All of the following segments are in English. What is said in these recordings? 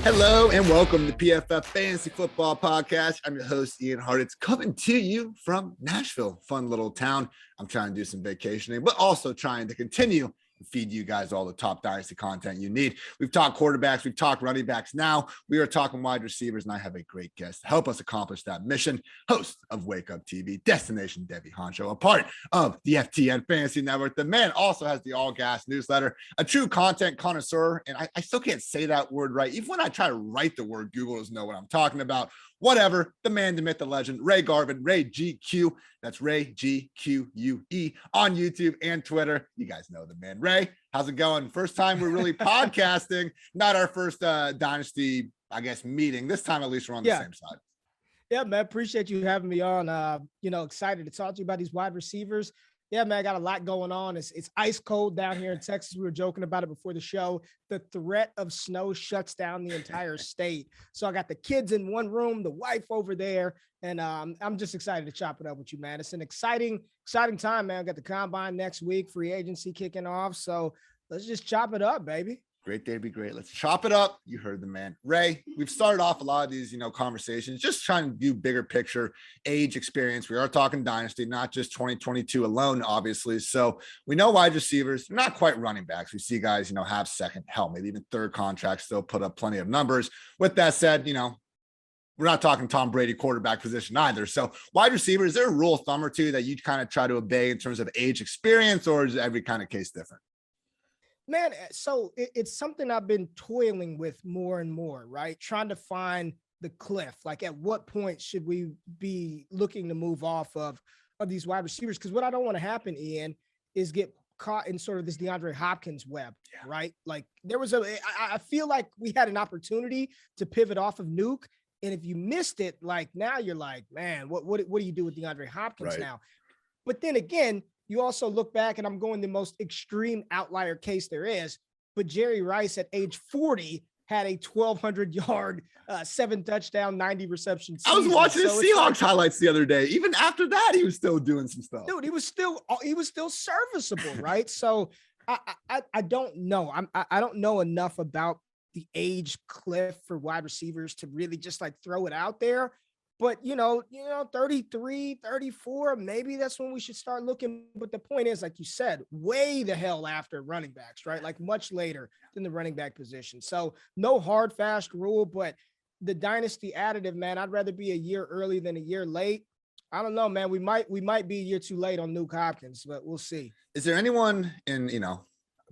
Hello and welcome to PFF Fantasy Football Podcast. I'm your host, Ian Hartitz, coming to you from Nashville, fun little town. I'm trying to do some vacationing, but also trying to continue to feed you guys all the top Dynasty content you need. We've talked quarterbacks, we've talked running backs. Now we are talking wide receivers, and I have a great guest to help us accomplish that mission. Host of Wake Up TV, Destination Debbie Honcho, a part of the FTN Fantasy Network. The man also has the All Gas newsletter, a true content connoisseur, and I still can't say that word right. Even when I try to write the word, Google doesn't know what I'm talking about. Whatever, the man, the myth, the legend, Ray Garvin, Ray GQ. That's Ray GQUE on YouTube and Twitter. You guys know the man. Ray, how's it going? First time we're really podcasting, not our first Dynasty, I guess, meeting. This time, at least, we're on the same side. Yeah, man, appreciate you having me on. Excited to talk to you about these wide receivers. Yeah, man, I got a lot going on. It's ice cold down here in Texas. We were joking about it before the show. The threat of snow shuts down the entire state. So I got the kids in one room, the wife over there, and I'm just excited to chop it up with you, man. It's an exciting time, man. I got the combine next week, free agency kicking off. So let's just chop it up, baby. Great day to be great. Let's chop it up. You heard the man. Ray, we've started off a lot of these, conversations, just trying to do bigger picture, age, experience. We are talking Dynasty, not just 2022 alone, obviously. So we know wide receivers, not quite running backs. We see guys, have second, hell, maybe even third contracts, still put up plenty of numbers. With that said, we're not talking Tom Brady quarterback position either. So wide receiver, is there a rule of thumb or two that you kind of try to obey in terms of age, experience, or is every kind of case different? Man, so it's something I've been toiling with more and more, right? Trying to find the cliff. Like, at what point should we be looking to move off of these wide receivers? Because what I don't want to happen, Ian, is get caught in sort of this DeAndre Hopkins web, right? Like, I feel like we had an opportunity to pivot off of Nuke. And if you missed it, like, now you're like, man, what do you do with DeAndre Hopkins now? But then again, you also look back, and I'm going the most extreme outlier case there is, but Jerry Rice at age 40 had a 1,200-yard, 7 touchdown, 90 reception season. I was watching his Seahawks highlights the other day. Even after that, he was still doing some stuff. Dude, he was still serviceable, right? So I don't know. I don't know enough about the age cliff for wide receivers to really just like throw it out there. But, 33, 34, maybe that's when we should start looking. But the point is, like you said, way the hell after running backs, right? Like much later than the running back position. So no hard, fast rule, but the dynasty additive, man, I'd rather be a year early than a year late. I don't know, man. We might be a year too late on Nuke Hopkins, but we'll see. Is there anyone in,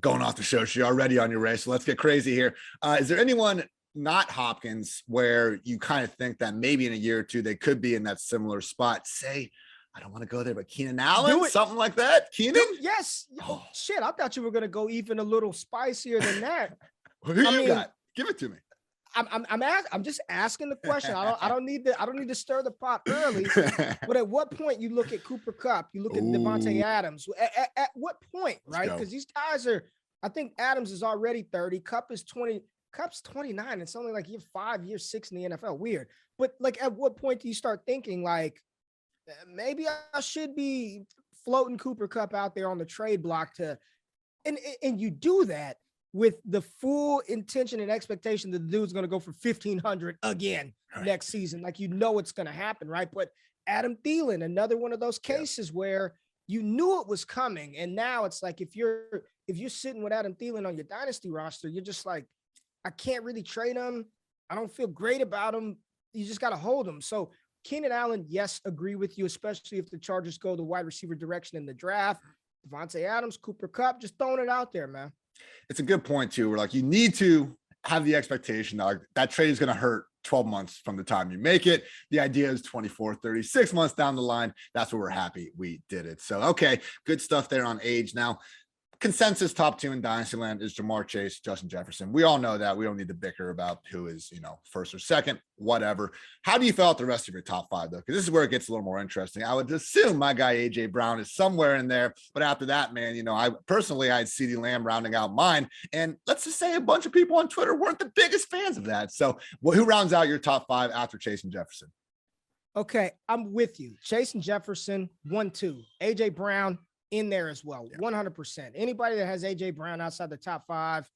going off the show, she's already on your race, so let's get crazy here. Is there anyone not Hopkins where you kind of think that maybe in a year or two they could be in that similar spot? Say, I don't want to go there, but Keenan Allen, something like that. Keenan? Yes. Oh, shit. I thought you were going to go even a little spicier than that. Who you got? Give it to me. I'm just asking the question. I don't need to stir the pot early. But at what point you look at Cooper Kupp, you look at Devontae Adams? At what point, right? Because these guys I think Adams is already 30. Kupp is 20. Kupp's 29. It's only like year 5, year 6 in the NFL. Weird. But like, at what point do you start thinking like, maybe I should be floating Cooper Kupp out there on the trade block and you do that with the full intention and expectation that the dude's going to go for 1,500 again next season. Like, it's going to happen, right? But Adam Thielen, another one of those cases where you knew it was coming. And now it's like, if you're sitting with Adam Thielen on your dynasty roster, you're just like, I can't really trade him. I don't feel great about him. You just got to hold him. So Keenan Allen, yes, agree with you, especially if the Chargers go the wide receiver direction in the draft. Devontae Adams, Cooper Kupp, just throwing it out there, man. It's a good point too. We're like, you need to have the expectation that trade is going to hurt 12 months from the time you make it. The idea is 24, 36 months down the line. That's where we're happy we did it. So, okay, good stuff there on age. Now, consensus top 2 in Dynasty land is Jamar Chase, Justin Jefferson. We all know that. We don't need to bicker about who is, first or second, whatever. How do you feel about the rest of your top 5, though? Because this is where it gets a little more interesting. I would assume my guy, A.J. Brown, is somewhere in there. But after that, man, I had CeeDee Lamb rounding out mine. And let's just say a bunch of people on Twitter weren't the biggest fans of that. So who rounds out your top 5 after Chase and Jefferson? Okay, I'm with you. Chase and Jefferson, 1-2. A.J. Brown, in there as well. 100%. Anybody that has A.J. Brown outside the top 5,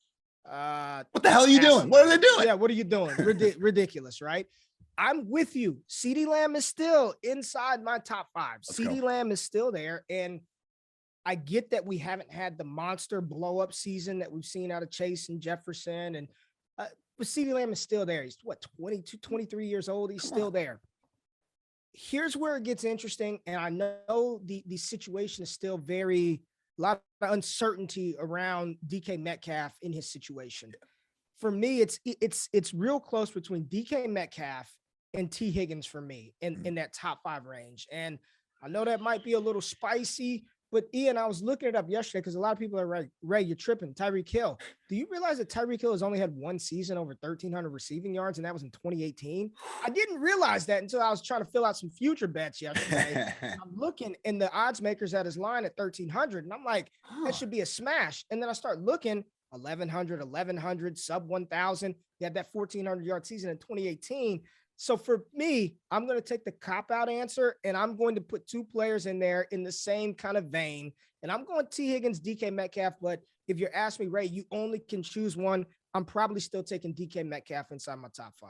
What the hell are you doing? What are they doing? Yeah, what are you doing? Ridiculous, right? I'm with you. CeeDee Lamb is still inside my top 5. CeeDee Lamb is still there. And I get that we haven't had the monster blow up season that we've seen out of Chase and Jefferson. But CeeDee Lamb is still there. He's 22, 23 years old. He's still there. Here's where it gets interesting. And I know the situation is still a lot of uncertainty around DK Metcalf in his situation. For me, it's real close between DK Metcalf and T. Higgins for me in that top 5 range. And I know that might be a little spicy, but Ian, I was looking it up yesterday because a lot of people are like, Ray, you're tripping. Tyreek Hill. Do you realize that Tyreek Hill has only had one season over 1,300 receiving yards, and that was in 2018? I didn't realize that until I was trying to fill out some future bets yesterday. I'm looking, and the odds makers at his line at 1,300, and I'm like, that should be a smash. And then I start looking, 1,100, sub 1,000. He had that 1,400-yard season in 2018. So for me, I'm going to take the cop-out answer, and I'm going to put 2 players in there in the same kind of vein. And I'm going T. Higgins, DK Metcalf. But if you're asking me, Ray, you only can choose one, I'm probably still taking DK Metcalf inside my top 5.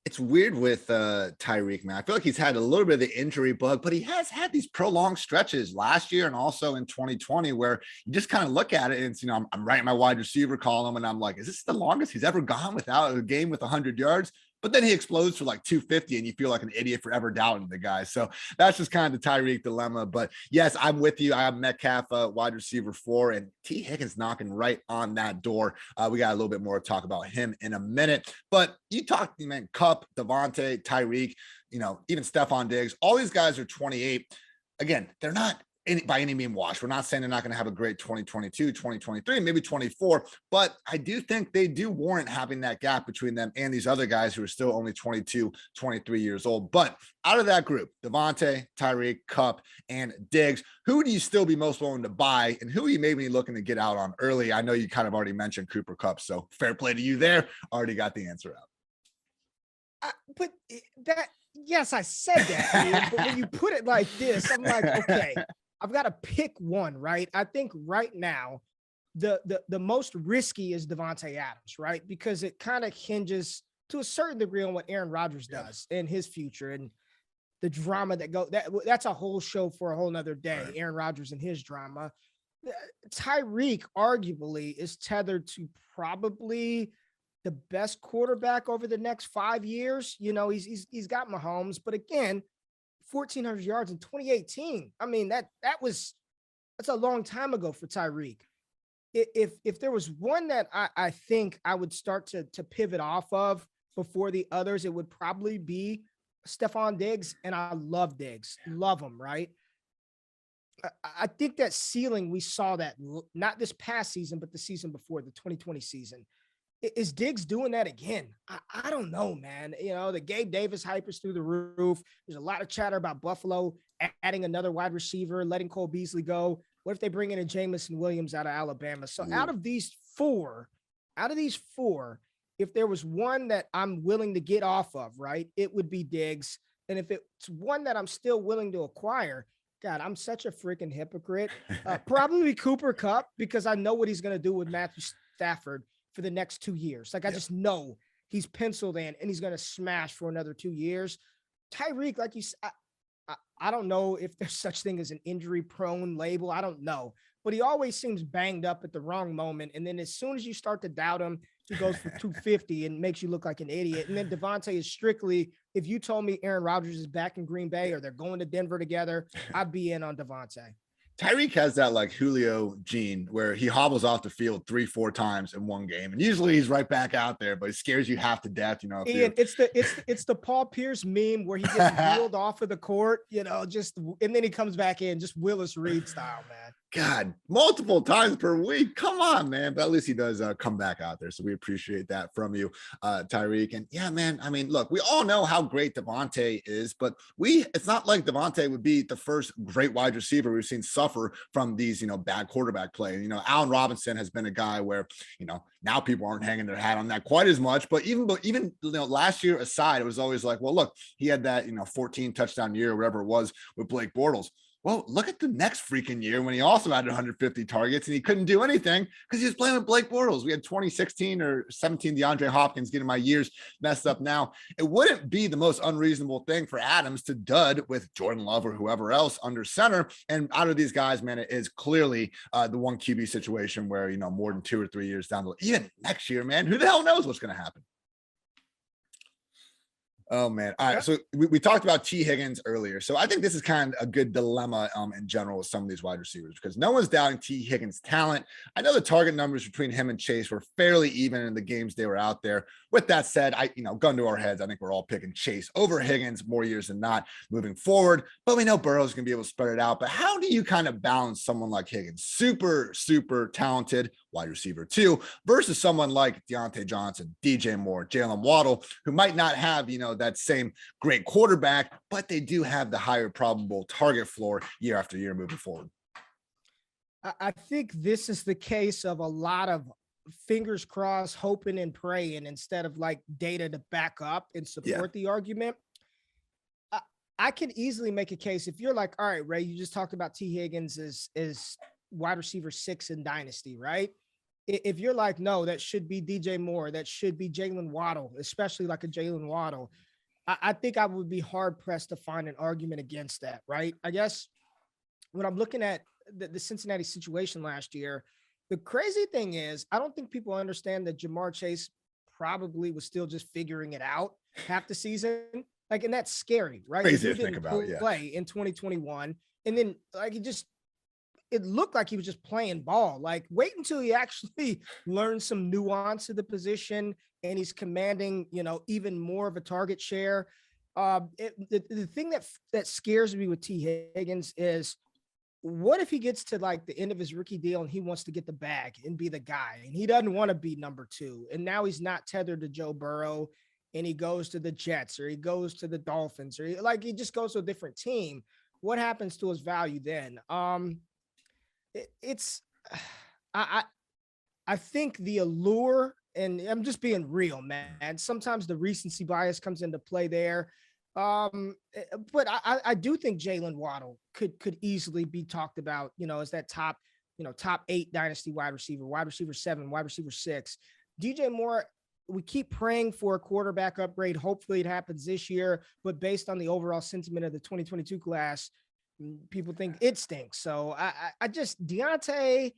It's weird with Tyreek, man. I feel like he's had a little bit of the injury bug, but he has had these prolonged stretches last year and also in 2020 where you just kind of look at it and it's, I'm writing my wide receiver column and I'm like, is this the longest he's ever gone without a game with 100 yards? But then he explodes for like 250 and you feel like an idiot for ever doubting the guy. So that's just kind of the Tyreek dilemma. But yes, I'm with you. I have Metcalf wide receiver 4 and T. Higgins knocking right on that door. We got a little bit more to talk about him in a minute. But you talked, man, Kupp, Devontae, Tyreek, even Stephon Diggs. All these guys are 28. Again, they're not by any means washed. We're not saying they're not going to have a great 2022, 2023, maybe 24, but I do think they do warrant having that gap between them and these other guys who are still only 22, 23 years old. But out of that group, Devontae, Tyreek, Kupp, and Diggs, who would you still be most willing to buy and who are you maybe looking to get out on early? I know you kind of already mentioned Cooper Kupp, so fair play to you there. Already got the answer out. Yes, I said that, Ian, but when you put it like this, I'm like, okay, I've got to pick one, right? I think right now, the most risky is Davante Adams, right? Because it kind of hinges to a certain degree on what Aaron Rodgers does in his future and the drama that's a whole show for a whole nother day. Right. Aaron Rodgers and his drama. Tyreek arguably is tethered to probably the best quarterback over the next 5 years. He's got Mahomes, but again, 1,400 yards in 2018. I mean, that's a long time ago for Tyreek. If there was one that I think I would start to pivot off of before the others, it would probably be Stephon Diggs. And I love Diggs, love him, right? I think that ceiling, we saw that not this past season, but the season before, the 2020 season. Is Diggs doing that again? I don't know, man. The Gabe Davis hype is through the roof. There's a lot of chatter about Buffalo adding another wide receiver, letting Cole Beasley go. What if they bring in a Jamison Williams out of Alabama? So out of these four, if there was one that I'm willing to get off of, right, it would be Diggs. And if it's one that I'm still willing to acquire, God, I'm such a freaking hypocrite. Probably Cooper Kupp, because I know what he's going to do with Matthew Stafford for the next 2 years. I just know he's penciled in and he's going to smash for another 2 years. Tyreek, like you said, I don't know if there's such thing as an injury prone label. I don't know, but he always seems banged up at the wrong moment. And then as soon as you start to doubt him, he goes for 250 and makes you look like an idiot. And then Devontae is strictly, if you told me Aaron Rodgers is back in Green Bay or they're going to Denver together, I'd be in on Devontae. Tyreek has that like Julio gene where he hobbles off the field 3-4 times in one game. And usually he's right back out there, but he scares you half to death, Ian, it's the Paul Pierce meme where he gets wheeled off of the court, and then he comes back in just Willis Reed style, man. God, multiple times per week. Come on, man. But at least he does come back out there. So we appreciate that from you, Tyreek. And yeah, man, I mean, look, we all know how great Devontae is, but it's not like Devontae would be the first great wide receiver we've seen suffer from these, bad quarterback play. Allen Robinson has been a guy where, now people aren't hanging their hat on that quite as much, but even last year aside, it was always like, well, look, he had that, 14 touchdown year or whatever it was with Blake Bortles. Well, look at the next freaking year when he also had 150 targets and he couldn't do anything because he was playing with Blake Bortles. We had 2016 or 17 DeAndre Hopkins, getting my years messed up now. It wouldn't be the most unreasonable thing for Adams to dud with Jordan Love or whoever else under center. And out of these guys, man, it is clearly the one QB situation where, more than 2 or 3 years down the line, even next year, man, who the hell knows what's going to happen? Oh, man. All right. So we talked about T. Higgins earlier. So I think this is kind of a good dilemma in general with some of these wide receivers because no one's doubting T. Higgins' talent. I know the target numbers between him and Chase were fairly even in the games they were out there. With that said, gun to our heads, I think we're all picking Chase over Higgins more years than not moving forward. But we know Burrow's going to be able to spread it out. But how do you kind of balance someone like Higgins, super, super talented wide receiver too, versus someone like Diontae Johnson, DJ Moore, Jaylen Waddle, who might not have, that same great quarterback, but they do have the higher probable target floor year after year moving forward? I think this is the case of a lot of fingers crossed, hoping and praying instead of like data to back up and support the argument. I could easily make a case if you're like, all right, Ray, you just talked about T. Higgins is wide receiver 6 in Dynasty, right? If you're like, no, that should be DJ Moore, that should be Jaylen Waddle, especially like a Jaylen Waddle, I think I would be hard pressed to find an argument against that, right? I guess when I'm looking at the Cincinnati situation last year, the crazy thing is I don't think people understand that Jamar Chase probably was still just figuring it out half the season. Like, and that's scary, right? Crazy to think about, play in 2021. And then like it looked like he was just playing ball. Like, wait until he actually learns some nuance of the position and he's commanding, even more of a target share. The thing that scares me with T. Higgins is what if he gets to like the end of his rookie deal and he wants to get the bag and be the guy and he doesn't want to be number 2. And now he's not tethered to Joe Burrow and he goes to the Jets or he goes to the Dolphins or he just goes to a different team. What happens to his value then? I think the allure, and I'm just being real, man. Sometimes the recency bias comes into play there. But I do think Jaylen Waddle could easily be talked about, as that top 8 dynasty wide receiver 7, wide receiver 6. DJ Moore, we keep praying for a quarterback upgrade. Hopefully it happens this year, but based on the overall sentiment of the 2022 class, people think it stinks. So I just Diontae,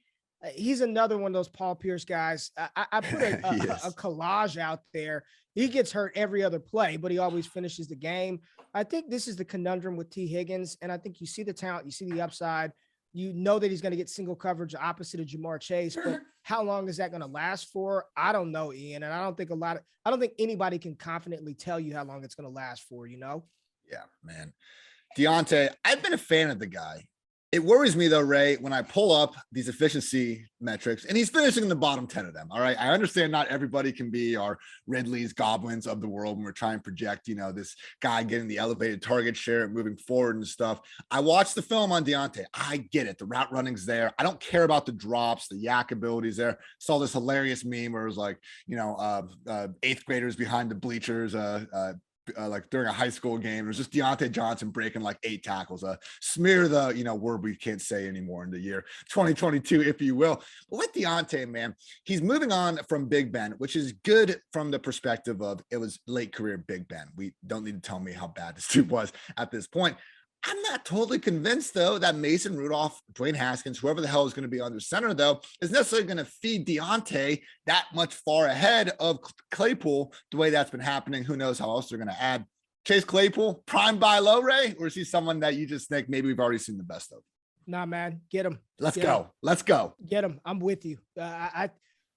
he's another one of those Paul Pierce guys. I put a collage out there. He gets hurt every other play, but he always finishes the game. I think this is the conundrum with T. Higgins, and I think you see the talent, you see the upside. You know that he's going to get single coverage opposite of Jamar Chase, but how long is that going to last for? I don't know, Ian, and I don't think anybody can confidently tell you how long it's going to last for. Yeah, man. Diontae, I've been a fan of the guy. It worries me though, Ray, when I pull up these efficiency metrics and he's finishing in the bottom 10 of them. All right. I understand not everybody can be our Ridley's Goblins of the world when we're trying to project, this guy getting the elevated target share moving forward and stuff. I watched the film on Diontae. I get it. The route running's there. I don't care about the drops, the yak abilities there. Saw this hilarious meme where it was like, 8th graders behind the bleachers, like during a high school game. It was just Diontae Johnson breaking like 8 tackles, smear the, word we can't say anymore in the year 2022, if you will. But with Diontae, man, he's moving on from Big Ben, which is good from the perspective of it was late career Big Ben. We don't need to tell me how bad this dude was at this point. I'm not totally convinced, though, that Mason Rudolph, Dwayne Haskins, whoever the hell is going to be under center, though, is necessarily going to feed Diontae that much far ahead of Claypool the way that's been happening. Who knows how else they're going to add. Chase Claypool, prime buy low, Ray? Or is he someone that you just think maybe we've already seen the best of? Nah, man, get him. Let's go. Let's go. Get him. I'm with you.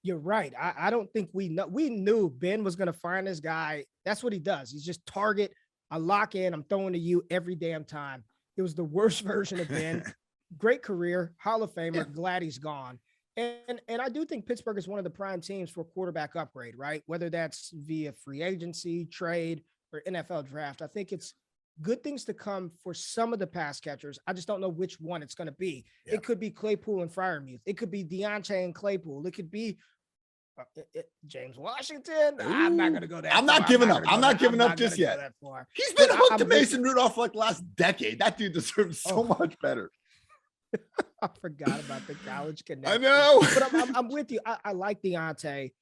You're right. I don't think we knew Ben was going to find this guy. That's what he does. He's just target. I lock in. I'm throwing to you every damn time. It was the worst version of Ben. Great career, Hall of Famer. Yeah. Glad he's gone. And I do think Pittsburgh is one of the prime teams for quarterback upgrade, right? Whether that's via free agency, trade, or NFL draft. I think it's good things to come for some of the pass catchers. I just don't know which one it's going to be. Yeah. It could be Claypool and Freiermuth. It could be Diontae and Claypool. It could be James Washington. Ooh, I'm not going to go there. I'm not giving up. I'm not giving up just yet. He's been hooked to Mason Rudolph for like the last decade. That dude deserves so much better. I forgot about the college connection. I know. But I'm with you. I like Diontae.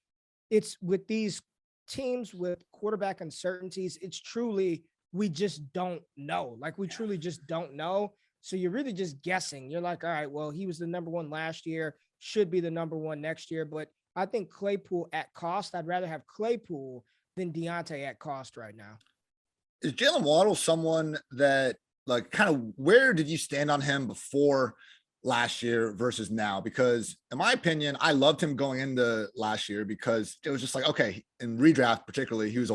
It's with these teams with quarterback uncertainties, it's truly, we just don't know. Like, we truly just don't know. So you're really just guessing. You're like, all right, well, he was the number one last year, should be the number one next year. But I think Claypool at cost, I'd rather have Claypool than Diontae at cost right now. Is Jaylen Waddle someone that, like, kind of, where did you stand on him before last year versus now? Because in my opinion, I loved him going into last year because it was just like, okay, in redraft particularly, he was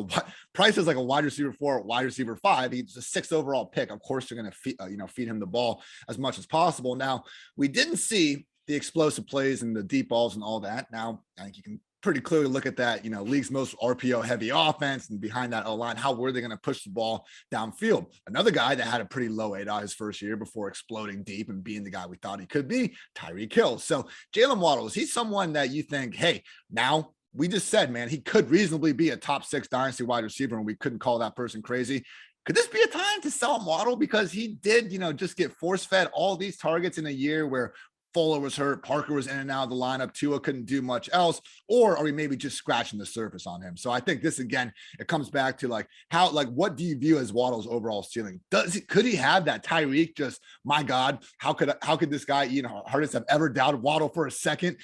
price is like a wide receiver 4, wide receiver 5. He's a 6th overall pick. Of course, you're going to feed him the ball as much as possible. Now, we didn't see the explosive plays and the deep balls and all that. Now, I think you can pretty clearly look at that, league's most RPO heavy offense, and behind that O-line, how were they going to push the ball downfield? Another guy that had a pretty low ADOT his first year before exploding deep and being the guy we thought he could be, Tyreek Hill. So Jaylen Waddle, is he someone that you think, hey, now we just said, man, he could reasonably be a top 6 dynasty wide receiver and we couldn't call that person crazy? Could this be a time to sell Waddle? Because he did, just get force fed all these targets in a year where Fuller was hurt, Parker was in and out of the lineup, Tua couldn't do much else, or are we maybe just scratching the surface on him? So I think this, again, it comes back to what do you view as Waddle's overall ceiling? Could he have that Tyreek, just, my God, how could this guy, Ian Hartitz, have ever doubted Waddle for a second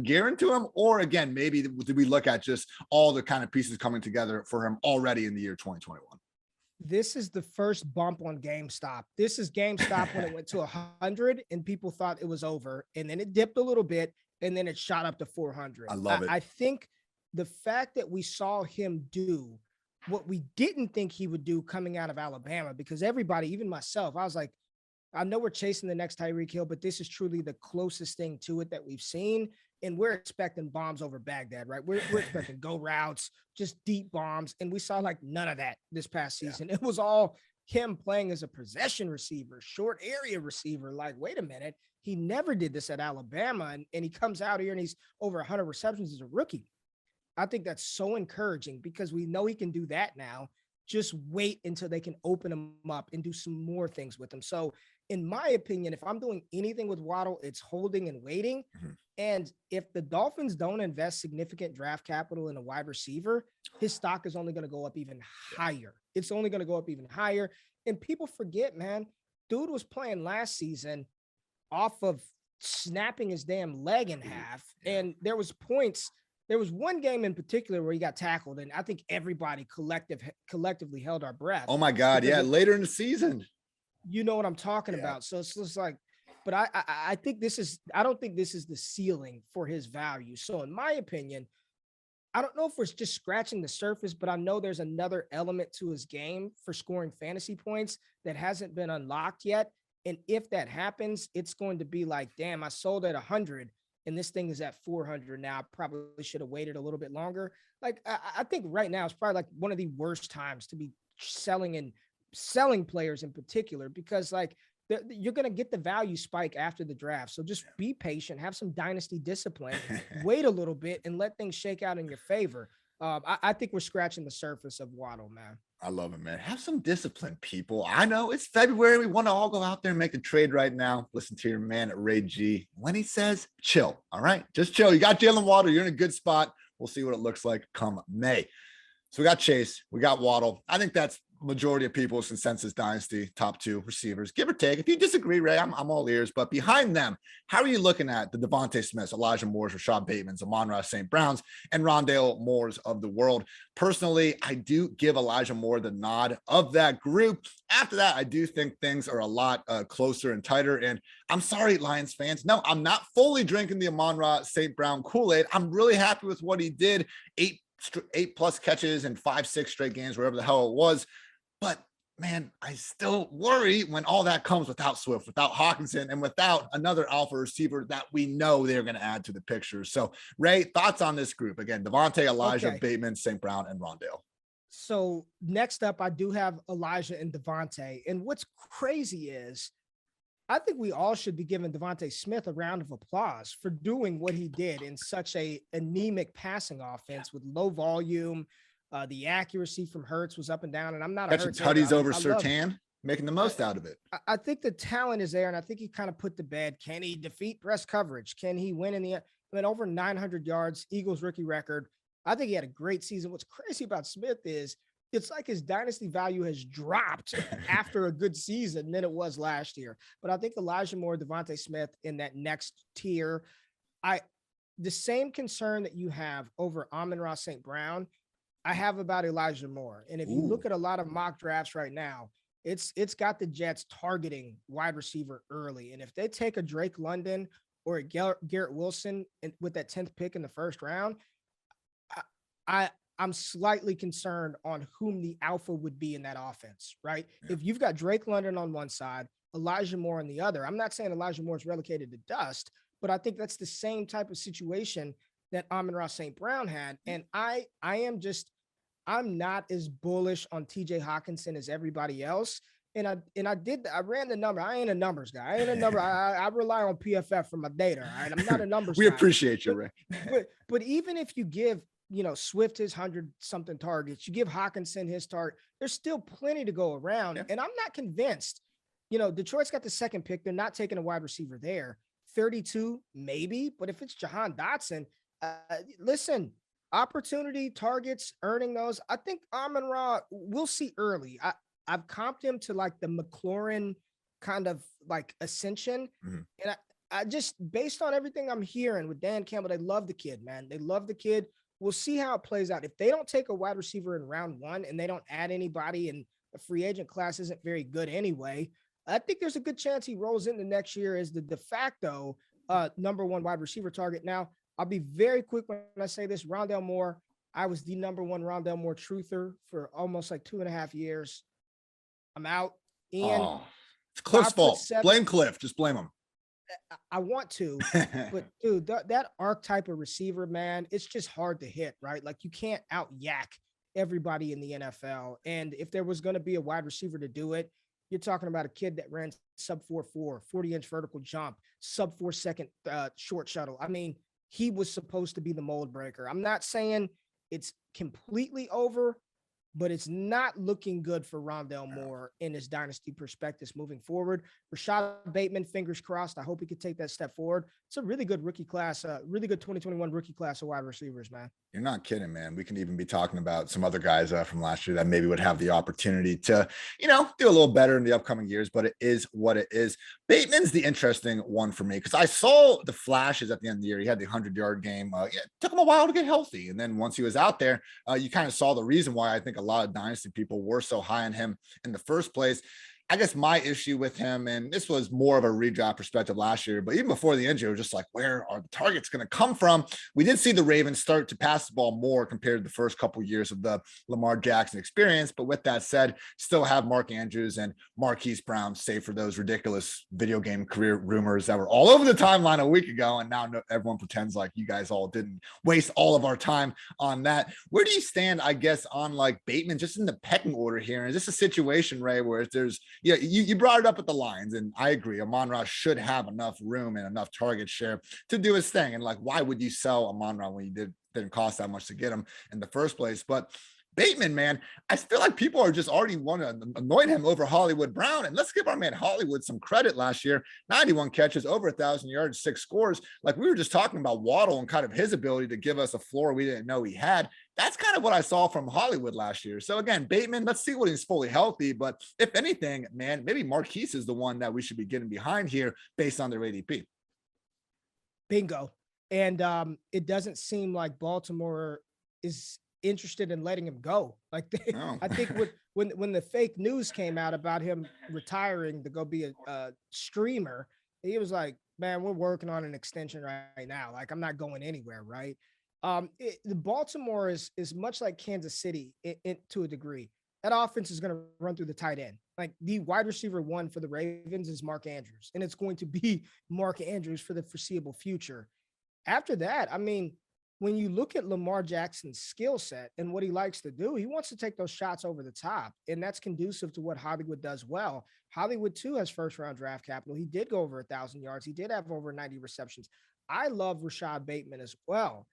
gear into him? Or again, maybe do we look at just all the kind of pieces coming together for him already in the year 2021? This is the first bump on GameStop. This is GameStop when it went to 100 and people thought it was over, and then it dipped a little bit and then it shot up to 400. I love it. I think the fact that we saw him do what we didn't think he would do coming out of Alabama, because everybody, even myself, I was like, I know we're chasing the next Tyreek Hill, but this is truly the closest thing to it that we've seen. And we're expecting bombs over Baghdad, right? We're expecting go routes, just deep bombs. And we saw like none of that this past season. Yeah. It was all him playing as a possession receiver, short area receiver. Like, wait a minute. He never did this at Alabama. And he comes out here and he's over 100 receptions as a rookie. I think that's so encouraging because we know he can do that now. Just wait until they can open him up and do some more things with him. So in my opinion, if I'm doing anything with Waddle, it's holding and waiting. Mm-hmm. And if the Dolphins don't invest significant draft capital in a wide receiver, his stock is only going to go up even higher. It's only going to go up even higher. And people forget, man, dude was playing last season off of snapping his damn leg in half. And there was one game in particular where he got tackled, and I think everybody collectively held our breath. Oh my God. Yeah. Later in the season. You know what I'm talking about. So it's just like, but I think I don't think this is the ceiling for his value. So in my opinion, I don't know if we're just scratching the surface, but I know there's another element to his game for scoring fantasy points that hasn't been unlocked yet. And if that happens, it's going to be like, damn, I sold at 100 and this thing is at 400 now. I probably should have waited a little bit longer. Like, I think right now it's probably like one of the worst times to be selling players in particular, because like you're going to get the value spike after the draft. So just be patient, have some dynasty discipline, wait a little bit and let things shake out in your favor. I think we're scratching the surface of Waddle, man. I love it, man. Have some discipline, people. I know it's February. We want to all go out there and make the trade right now. Listen to your man at Ray G when he says chill. All right, just chill. You got Jaylen Waddle. You're in a good spot. We'll see what it looks like come May. So we got Chase, we got Waddle. I think that's majority of people's consensus dynasty top 2 receivers, give or take. If you disagree, Ray, I'm all ears. But behind them, how are you looking at the Devontae Smiths, Elijah Moore's, Rashad Bateman's, Amon-Ra St. Brown's, and Rondale Moore's of the world? Personally, I do give Elijah Moore the nod of that group. After that, I do think things are a lot closer and tighter. And I'm sorry, Lions fans. No, I'm not fully drinking the Amon-Ra St. Brown Kool-Aid. I'm really happy with what he did. 8+ catches in 5-6 straight games, wherever the hell it was. But man, I still worry when all that comes without Swift, without Hawkinson, and without another alpha receiver that we know they're going to add to the picture. So Ray, thoughts on this group? Again, Devontae, Elijah, Bateman, St. Brown, and Rondale. So next up, I do have Elijah and Devontae. And what's crazy is I think we all should be giving Devontae Smith a round of applause for doing what he did in such a anemic passing offense with low volume. The accuracy from Hurts was up and down, and I'm not catching tutties over Surtain, making the most out of it. I think the talent is there, and I think he kind of put to bed. Can he defeat press coverage? Can he win in the end? I mean, over 900 yards, Eagles rookie record. I think he had a great season. What's crazy about Smith is it's like his dynasty value has dropped after a good season than it was last year. But I think Elijah Moore, Devontae Smith in that next tier. The same concern that you have over Amon-Ra St. Brown, I have about Elijah Moore. And if you look at a lot of mock drafts right now, it's got the Jets targeting wide receiver early. And if they take a Drake London or a Garrett Wilson with that 10th pick in the first round, I'm slightly concerned on whom the alpha would be in that offense, right? Yeah. If you've got Drake London on one side, Elijah Moore on the other, I'm not saying Elijah Moore is relegated to dust, but I think that's the same type of situation that Amon-Ra St. Brown had. And I'm not as bullish on TJ Hawkinson as everybody else. And I ran the number. I ain't a numbers guy. I rely on PFF for my data. Right? I'm not a numbers we guy. Appreciate you, Ray. But even if you give, Swift his 100-something targets, you give Hawkinson his target, there's still plenty to go around. Yeah. And I'm not convinced, Detroit's got the second pick. They're not taking a wide receiver there. 32, maybe. But if it's Jahan Dotson, listen, opportunity, targets, earning those. I think Amon-Ra, we'll see early. I've comped him to like the McLaurin kind of like ascension. Mm-hmm. And I just, based on everything I'm hearing with Dan Campbell, they love the kid, man. They love the kid. We'll see how it plays out. If they don't take a wide receiver in round one and they don't add anybody and the free agent class isn't very good anyway, I think there's a good chance he rolls into next year as the de facto number one wide receiver target. Now, I'll be very quick when I say this. Rondale Moore, I was the number one Rondale Moore truther for almost like 2.5 years. I'm out. Ian, it's Cliff's fault. Blame Cliff. Just blame him. I want to, but dude, that archetype of receiver, man, it's just hard to hit, right? Like you can't out yak everybody in the NFL. And if there was going to be a wide receiver to do it, you're talking about a kid that ran sub 4.4, 40-inch vertical jump, sub 4-second short shuttle. I mean, he was supposed to be the mold breaker. I'm not saying it's completely over, but it's not looking good for Rondale Moore in his dynasty perspectives moving forward. Rashad Bateman, fingers crossed. I hope he could take that step forward. It's a really good rookie class, really good 2021 rookie class of wide receivers, man. You're not kidding, man. We can even be talking about some other guys from last year that maybe would have the opportunity to, do a little better in the upcoming years, but it is what it is. Bateman's the interesting one for me because I saw the flashes at the end of the year. He had the 100-yard game. It took him a while to get healthy. And then once he was out there, you kind of saw the reason why I think a lot of dynasty people were so high on him in the first place. I guess my issue with him, and this was more of a redraft perspective last year, but even before the injury, it was just like, where are the targets going to come from? We did see the Ravens start to pass the ball more compared to the first couple of years of the Lamar Jackson experience. But with that said, still have Mark Andrews and Marquise Brown, save for those ridiculous video game career rumors that were all over the timeline a week ago. And now everyone pretends like you guys all didn't waste all of our time on that. Where do you stand, I guess, on like Bateman, just in the pecking order here? Is this a situation, Ray, where there's, you brought it up at the Lions, and I agree. Amon-Ra should have enough room and enough target share to do his thing. And like, why would you sell Amon-Ra when you didn't cost that much to get him in the first place? But Bateman, man, I feel like people are just already want to anoint him over Hollywood Brown. And let's give our man Hollywood some credit last year. 91 catches, over 1,000 yards, 6 scores. Like we were just talking about Waddle and kind of his ability to give us a floor we didn't know he had. That's kind of what I saw from Hollywood last year. So again, Bateman, let's see when he's fully healthy. But if anything, man, maybe Marquise is the one that we should be getting behind here based on their ADP. Bingo. And it doesn't seem like Baltimore is interested in letting him go. Like I think when the fake news came out about him retiring to go be a streamer, he was like, man, we're working on an extension right now. Like I'm not going anywhere. Right. The Baltimore is much like Kansas City to a degree. That offense is going to run through the tight end. Like the wide receiver one for the Ravens is Mark Andrews, and it's going to be Mark Andrews for the foreseeable future. After that, I mean, when you look at Lamar Jackson's skill set and what he likes to do, he wants to take those shots over the top. And that's conducive to what Hollywood does well. Hollywood, too, has first-round draft capital. He did go over 1,000 yards. He did have over 90 receptions. I love Rashad Bateman as well.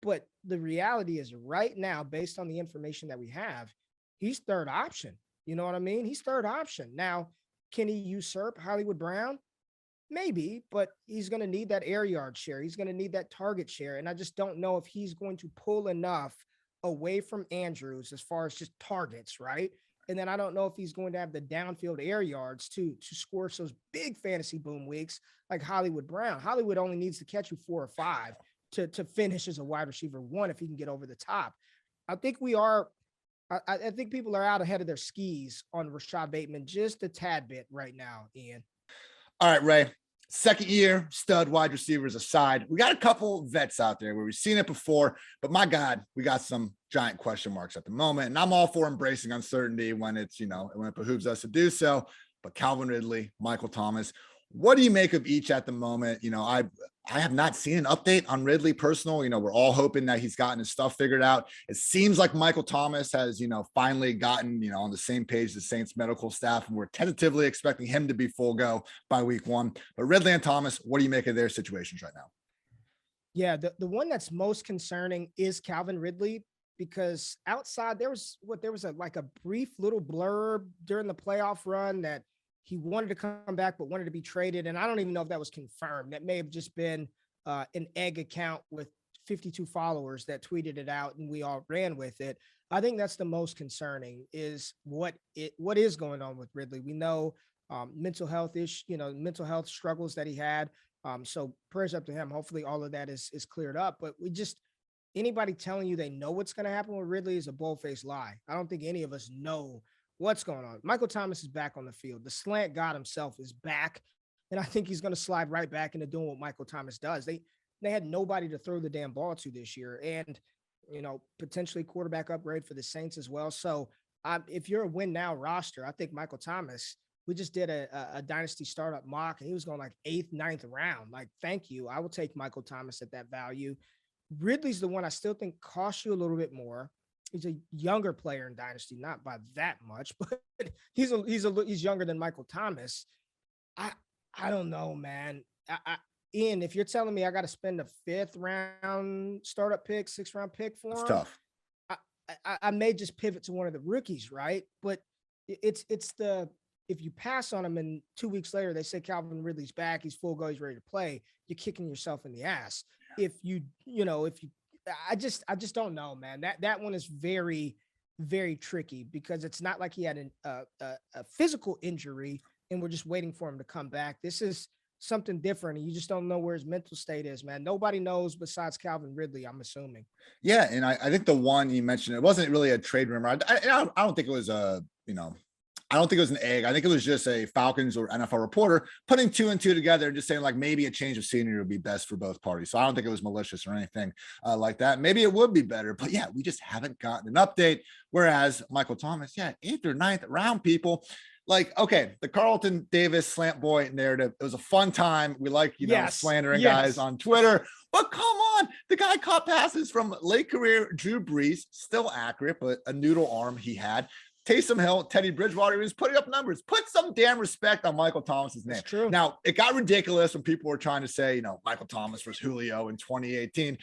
But the reality is right now, based on the information that we have, he's third option. You know what I mean? He's third option. Now, can he usurp Hollywood Brown? Maybe, but he's going to need that air yard share. He's going to need that target share. And I just don't know if he's going to pull enough away from Andrews as far as just targets, right? And then I don't know if he's going to have the downfield air yards to score those big fantasy boom weeks like Hollywood Brown. Hollywood only needs to catch you 4 or 5 to finish as a wide receiver 1 if he can get over the top. I think I think people are out ahead of their skis on Rashad Bateman just a tad bit right now, Ian. All right, Ray. Second year stud wide receivers aside, we got a couple vets out there where we've seen it before, but my God, we got some giant question marks at the moment. And I'm all for embracing uncertainty when it's, when it behooves us to do so. But Calvin Ridley, Michael Thomas, what do you make of each at the moment? I have not seen an update on Ridley personal. We're all hoping that he's gotten his stuff figured out. It seems like Michael Thomas has, finally gotten, on the same page as the Saints medical staff, and we're tentatively expecting him to be full go by week 1. But Ridley and Thomas, what do you make of their situations right now? Yeah, the one that's most concerning is Calvin Ridley, because outside there was a brief little blurb during the playoff run that he wanted to come back, but wanted to be traded. And I don't even know if that was confirmed. That may have just been an egg account with 52 followers that tweeted it out and we all ran with it. I think that's the most concerning is what is going on with Ridley. We know mental health mental health struggles that he had. So prayers up to him. Hopefully all of that is cleared up, but anybody telling you they know what's going to happen with Ridley is a bold-faced lie. I don't think any of us know what's going on. Michael Thomas is back on the field. The slant god himself is back. And I think he's going to slide right back into doing what Michael Thomas does. They had nobody to throw the damn ball to this year. And, potentially quarterback upgrade for the Saints as well. So if you're a win now roster, I think Michael Thomas, we just did a Dynasty startup mock and he was going like 8th, 9th round. Like, thank you. I will take Michael Thomas at that value. Ridley's the one I still think costs you a little bit more. He's a younger player in Dynasty, not by that much, but he's younger than Michael Thomas. I don't know, man. Ian, if you're telling me I got to spend a 5th round startup pick, 6th round pick for him, it's tough. I may just pivot to one of the rookies, right? But it's if you pass on him and 2 weeks later they say Calvin Ridley's back, he's full go, he's ready to play, you're kicking yourself in the ass. Yeah. I just don't know, man. That one is very, very tricky because it's not like he had a physical injury and we're just waiting for him to come back. This is something different, and you just don't know where his mental state is, man. Nobody knows besides Calvin Ridley, I'm assuming. Yeah, and I think the one you mentioned, it wasn't really a trade rumor. I don't think it was I don't think it was an egg. I think it was just a Falcons or NFL reporter putting 2 and 2 together and just saying like maybe a change of scenery would be best for both parties. So I don't think it was malicious or anything like that. Maybe it would be better, but yeah, we just haven't gotten an update. Whereas Michael Thomas, 8th or 9th round, people. Like, okay, the Carlton Davis slant boy narrative, it was a fun time. We like, slandering guys on Twitter, but come on, the guy caught passes from late career Drew Brees, still accurate, but a noodle arm he had. Taysom Hill, Teddy Bridgewater, he was putting up numbers. Put some damn respect on Michael Thomas's name. That's true. Now, it got ridiculous when people were trying to say, Michael Thomas versus Julio in 2018.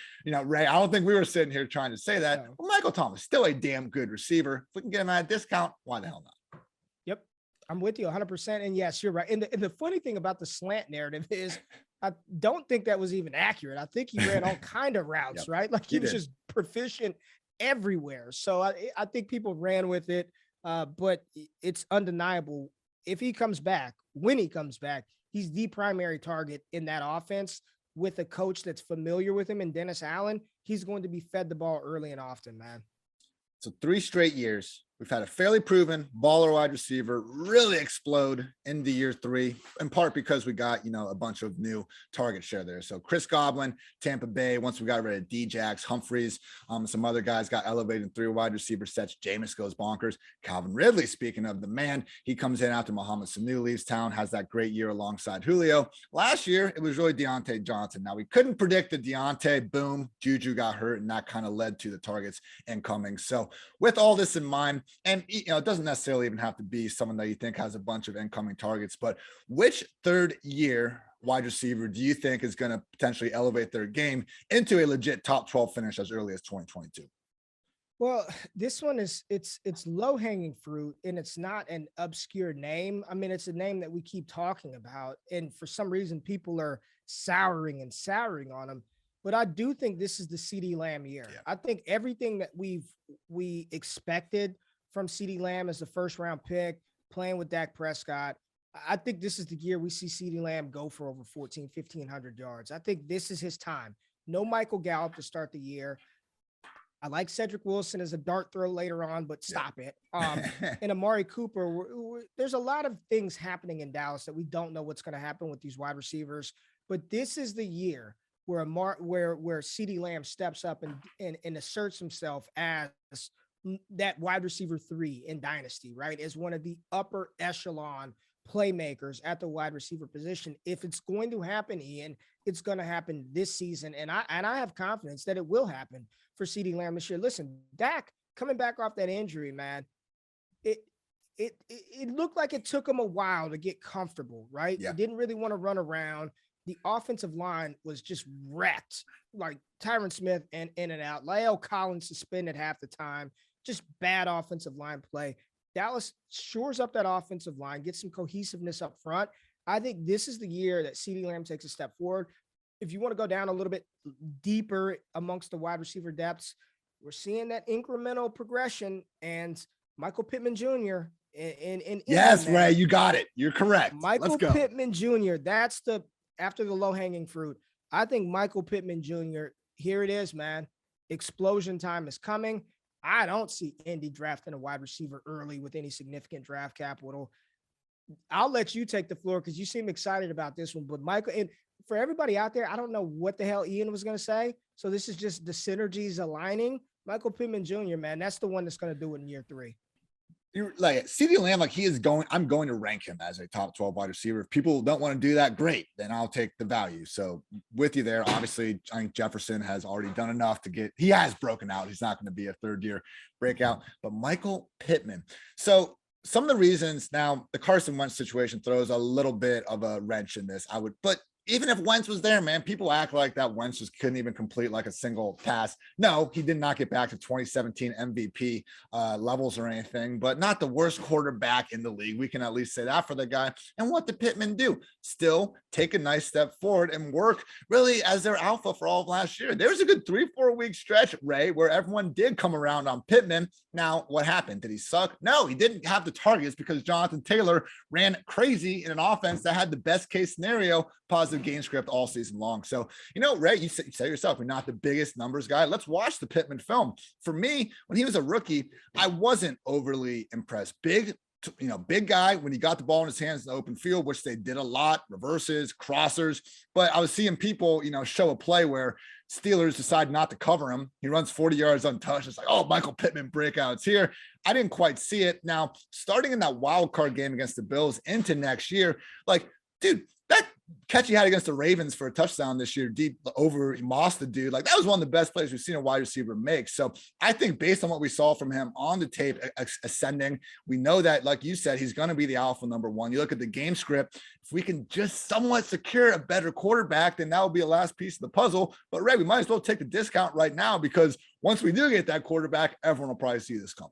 Ray, I don't think we were sitting here trying to say that. No. Well, Michael Thomas, still a damn good receiver. If we can get him at a discount, why the hell not? Yep. I'm with you 100%. And yes, you're right. And the funny thing about the slant narrative is I don't think that was even accurate. I think he ran all kind of routes, right? Like he was just proficient everywhere. So I think people ran with it. But it's undeniable. If he comes back, when he comes back, he's the primary target in that offense with a coach that's familiar with him and Dennis Allen. He's going to be fed the ball early and often, man. So 3 straight years we've had a fairly proven baller wide receiver really explode into year 3, in part because we got, a bunch of new target share there. So Chris Godwin, Tampa Bay, once we got rid of D-Jax, Humphreys, some other guys got elevated in 3 wide receiver sets. Jameis goes bonkers. Calvin Ridley, speaking of the man, he comes in after Mohamed Sanu leaves town, has that great year alongside Julio. Last year, it was really Diontae Johnson. Now, we couldn't predict the Diontae boom. Juju got hurt, and that kind of led to the targets incoming. So with all this in mind, and it doesn't necessarily even have to be someone that you think has a bunch of incoming targets, but which third-year wide receiver do you think is going to potentially elevate their game into a legit top 12 finish as early as 2022? Well, this one is it's low-hanging fruit, and it's not an obscure name. I mean, it's a name that we keep talking about, and for some reason people are souring on him. But I do think this is the CeeDee Lamb year. Yeah. I think everything that we expected from CeeDee Lamb as the first-round pick, playing with Dak Prescott, I think this is the year we see CeeDee Lamb go for over 1,500 yards. I think this is his time. No Michael Gallup to start the year. I like Cedric Wilson as a dart throw later on, but stop it. And Amari Cooper, there's a lot of things happening in Dallas that we don't know what's going to happen with these wide receivers. But this is the year where CeeDee Lamb steps up and asserts himself as that wide receiver 3 in Dynasty, right? As one of the upper echelon playmakers at the wide receiver position. If it's going to happen, Ian, it's going to happen this season. And I have confidence that it will happen for CeeDee Lamb this year. Listen, Dak coming back off that injury, man, it looked like it took him a while to get comfortable, right? Yeah. He didn't really want to run around. The offensive line was just wrecked, like Tyron Smith in and out. La'el Collins suspended half the time. Just bad offensive line play. Dallas shores up that offensive line, gets some cohesiveness up front. I think this is the year that CeeDee Lamb takes a step forward. If you want to go down a little bit deeper amongst the wide receiver depths, we're seeing that incremental progression, and Michael Pittman Jr. Yes, Ray, you got it. You're correct. Michael Pittman Jr. That's after the low-hanging fruit. I think Michael Pittman Jr., here it is, man. Explosion time is coming. I don't see Indy drafting a wide receiver early with any significant draft capital. I'll let you take the floor because you seem excited about this one. But Michael, and for everybody out there, I don't know what the hell Ian was going to say. So this is just the synergies aligning. Michael Pittman Jr., man, that's the one that's going to do it in year 3. You're like CeeDee Lamb, like I'm going to rank him as a top 12 wide receiver. If people don't want to do that, great. Then I'll take the value. So with you there, obviously, I think Jefferson has already done enough he has broken out. He's not going to be a 3rd-year breakout, but Michael Pittman. So some of the reasons now, the Carson Wentz situation throws a little bit of a wrench in this. But even if Wentz was there, man, people act like that Wentz just couldn't even complete like a single pass. No, he did not get back to 2017 MVP levels or anything, but not the worst quarterback in the league. We can at least say that for the guy. And what did Pittman do? Still take a nice step forward and work really as their alpha for all of last year. There was a good 3-4 week stretch, Ray, where everyone did come around on Pittman. Now, what happened? Did he suck? No, he didn't have the targets because Jonathan Taylor ran crazy in an offense that had the best case scenario positive game script all season long. So, Ray, you say yourself, you're not the biggest numbers guy. Let's watch the Pittman film. For me, when he was a rookie, I wasn't overly impressed. Big guy when he got the ball in his hands in the open field, which they did a lot, reverses, crossers. But I was seeing people, show a play where Steelers decide not to cover him. He runs 40 yards untouched. It's like, oh, Michael Pittman breakouts here. I didn't quite see it. Now, starting in that wild card game against the Bills into next year, like, dude, that catch he had against the Ravens for a touchdown this year, deep over Moss, the dude, like that was one of the best plays we've seen a wide receiver make. So I think based on what we saw from him on the tape ascending, we know that, like you said, he's going to be the alpha number 1. You look at the game script, if we can just somewhat secure a better quarterback, then that will be a last piece of the puzzle. But Ray, we might as well take the discount right now because once we do get that quarterback, everyone will probably see this coming.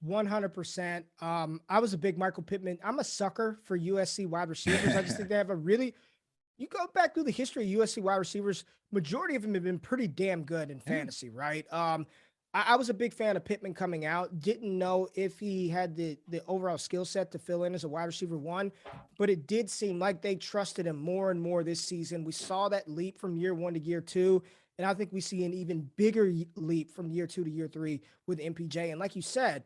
100%. I was a big Michael Pittman. I'm a sucker for USC wide receivers. I just think they have you go back through the history of USC wide receivers, majority of them have been pretty damn good in fantasy, right? I was a big fan of Pittman coming out. Didn't know if he had the overall skill set to fill in as a wide receiver 1, but it did seem like they trusted him more and more this season. We saw that leap from year 1 to year 2, and I think we see an even bigger leap from year 2 to year 3 with MPJ. And like you said,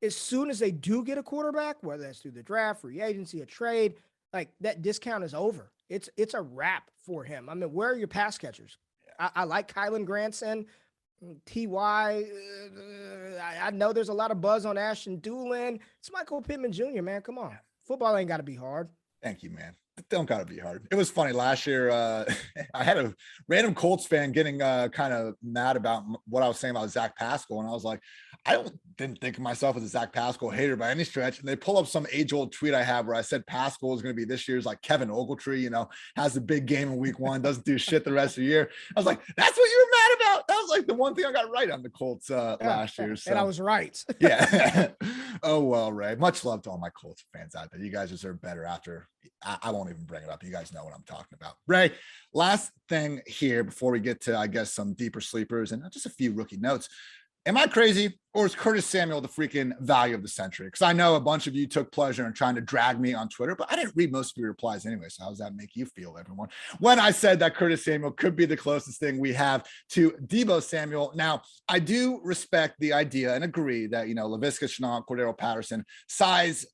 as soon as they do get a quarterback, whether that's through the draft, free agency, a trade, like that discount is over. It's a wrap for him. I mean, where are your pass catchers? I like Kylan Granson, Ty. I know there's a lot of buzz on Ashton Doolin. It's Michael Pittman Jr., man. Come on. Football ain't got to be hard. Thank you, man. Don't gotta be hard. It was funny last year. I had a random Colts fan getting kind of mad about what I was saying about Zach Pascal, and I was like, didn't think of myself as a Zach Pascal hater by any stretch. And they pull up some age-old tweet I have where I said Pascal is going to be this year's like Kevin Ogletree, has a big game in week 1, doesn't do shit the rest of the year. I was like, that's what you were mad about. That was like the one thing I got right on the Colts last year. So. And I was right. Yeah. Oh, well, Ray, much love to all my Colts fans out there. You guys deserve better after. I won't even bring it up. You guys know what I'm talking about. Ray, last thing here before we get to, I guess, some deeper sleepers and just a few rookie notes. Am I crazy, or is Curtis Samuel the freaking value of the century? Because I know a bunch of you took pleasure in trying to drag me on Twitter, but I didn't read most of your replies anyway. So how does that make you feel, everyone? When I said that Curtis Samuel could be the closest thing we have to Deebo Samuel. Now, I do respect the idea and agree that, Laviska Shenault, Cordero Patterson, size,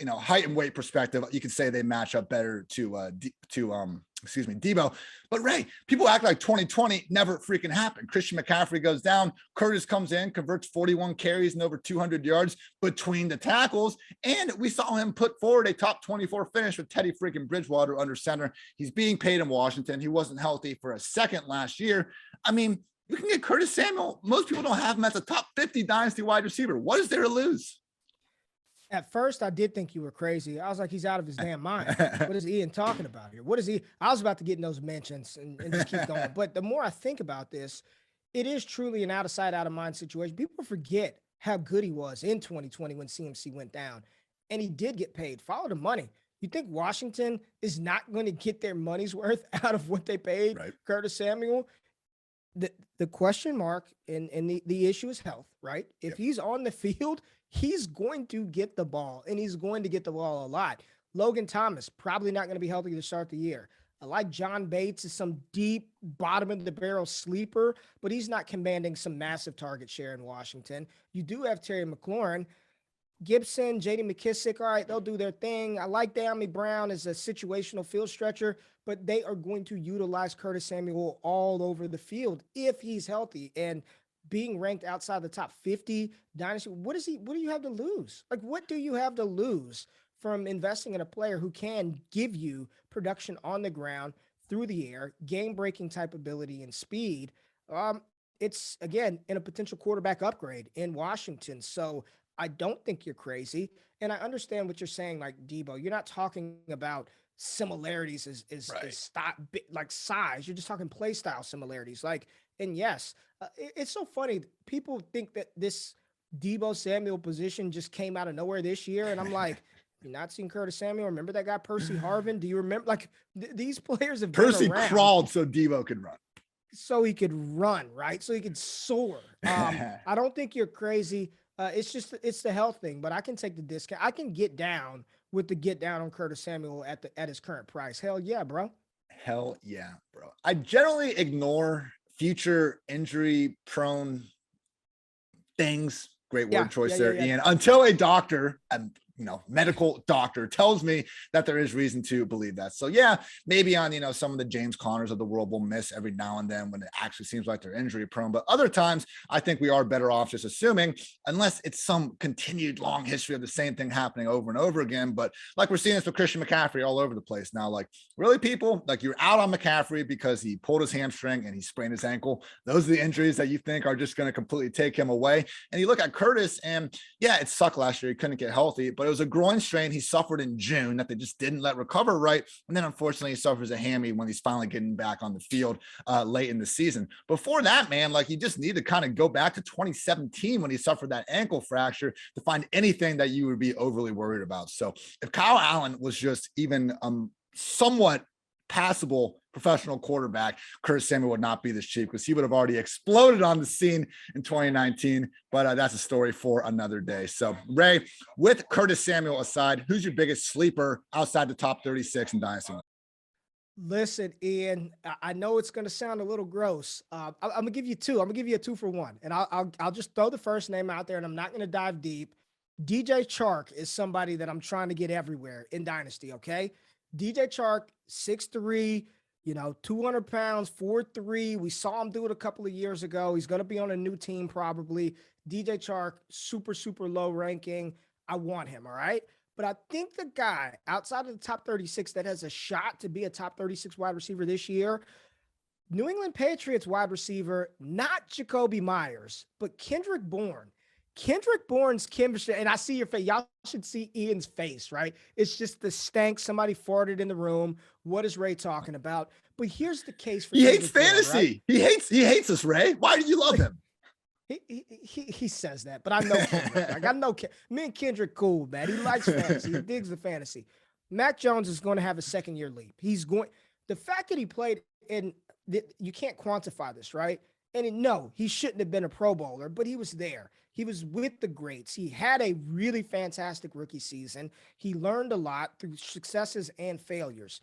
height and weight perspective, you could say they match up better to Deebo. But Ray, people act like 2020 never freaking happened. Christian McCaffrey goes down. Curtis comes in, converts 41 carries and over 200 yards between the tackles. And we saw him put forward a top 24 finish with Teddy freaking Bridgewater under center. He's being paid in Washington. He wasn't healthy for a second last year. I mean, you can get Curtis Samuel. Most people don't have him as a top 50 dynasty wide receiver. What is there to lose? At first, I did think you were crazy. I was like, he's out of his damn mind. What is Ian talking about here? What is he? I was about to get in those mentions and just keep going. But the more I think about this, it is truly an out of sight, out of mind situation. People forget how good he was in 2020 when CMC went down. And he did get paid. Follow the money. You think Washington is not going to get their money's worth out of what they paid Curtis Samuel? The question mark and the issue is health, right? If he's on the field, he's going to get the ball, and he's going to get the ball a lot. Logan Thomas, probably not going to be healthy to start the year. I like John Bates is some deep bottom of the barrel sleeper, but he's not commanding some massive target share in Washington. You do have Terry McLaurin. Gibson, J.D. McKissick, all right, they'll do their thing. I like Diontae Brown as a situational field stretcher, but they are going to utilize Curtis Samuel all over the field if he's healthy. And being ranked outside the top 50 dynasty, what do you have to lose? Like, what do you have to lose from investing in a player who can give you production on the ground, through the air, game-breaking type ability and speed? It's, again, in a potential quarterback upgrade in Washington. So I don't think you're crazy. And I understand what you're saying, like Deebo. You're not talking about similarities as like size. You're just talking play style similarities. And yes, it's so funny. People think that this Deebo Samuel position just came out of nowhere this year. And I'm like, you not seen Curtis Samuel? Remember that guy, Percy Harvin? Do you remember? These players have Percy crawled so Deebo could run. So he could run, right? So he could soar. I don't think you're crazy. It's the health thing, but I can take the discount. I can get down on Curtis Samuel at his current price. Hell yeah, bro. Hell yeah, bro. I generally ignore future injury prone things. Great word choice there, Ian. Until a doctor, medical doctor tells me that there is reason to believe that. So yeah, maybe on, some of the James Connors of the world will miss every now and then when it actually seems like they're injury prone. But other times I think we are better off just assuming, unless it's some continued long history of the same thing happening over and over again. But like we're seeing this with Christian McCaffrey all over the place now. Like, really, people, like, you're out on McCaffrey because he pulled his hamstring and he sprained his ankle. Those are the injuries that you think are just going to completely take him away. And you look at Curtis, and yeah, it sucked last year. He couldn't get healthy, but it was a groin strain he suffered in June that they just didn't let recover right. And then unfortunately he suffers a hammy when he's finally getting back on the field late in the season. Before that, man, like, you just need to kind of go back to 2017 when he suffered that ankle fracture to find anything that you would be overly worried about. So if Kyle Allen was just even somewhat passable professional quarterback, Curtis Samuel would not be this cheap because he would have already exploded on the scene in 2019. But that's a story for another day. So, Ray, with Curtis Samuel aside, who's your biggest sleeper outside the top 36 in Dynasty? Listen, Ian, I know it's going to sound a little gross. I'm going to give you two. I'm going to give you a 2-for-1. And I'll just throw the first name out there, and I'm not going to dive deep. DJ Chark is somebody that I'm trying to get everywhere in Dynasty, okay? DJ Chark, 6'3", 200 pounds, 4'3". We saw him do it a couple of years ago. He's going to be on a new team probably. DJ Chark, super, super low ranking. I want him, all right? But I think the guy outside of the top 36 that has a shot to be a top 36 wide receiver this year, New England Patriots wide receiver, not Jacoby Myers, but Kendrick Bourne. Kendrick Bourne's chemistry, and I see your face. Y'all should see Ian's face, right? It's just the stank. Somebody farted in the room. What is Ray talking about? But here's the case for he hates Kendrick fantasy. Bourne, right? He hates us, Ray. Why do you love him? He says that, but I know Kendrick. I know me and Kendrick cool, man. He likes fantasy. He digs the fantasy. Mac Jones is going to have a second-year leap. The fact that he played in you can't quantify this, right? And no, he shouldn't have been a Pro Bowler, but he was there. He was with the greats. He had a really fantastic rookie season. He learned a lot through successes and failures.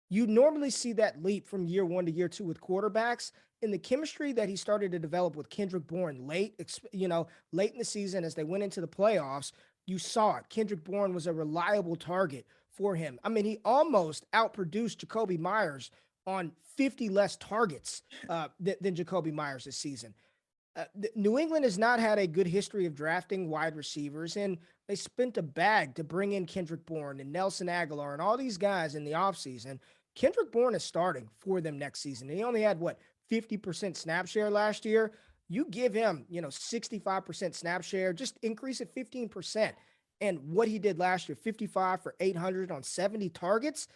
You normally see that leap from year one to year two with quarterbacks, and the chemistry that he started to develop with Kendrick Bourne late in the season as they went into the playoffs, you saw it. Kendrick Bourne was a reliable target for him. I mean, he almost outproduced Jacoby Myers on 50 less targets than Jacoby Myers this season. New England has not had a good history of drafting wide receivers, and they spent a bag to bring in Kendrick Bourne and Nelson Aguilar and all these guys in the offseason. Kendrick Bourne is starting for them next season. And he only had, 50% snap share last year. You give him, 65% snap share, just increase it 15%. And what he did last year, 55 for 800 on 70 targets.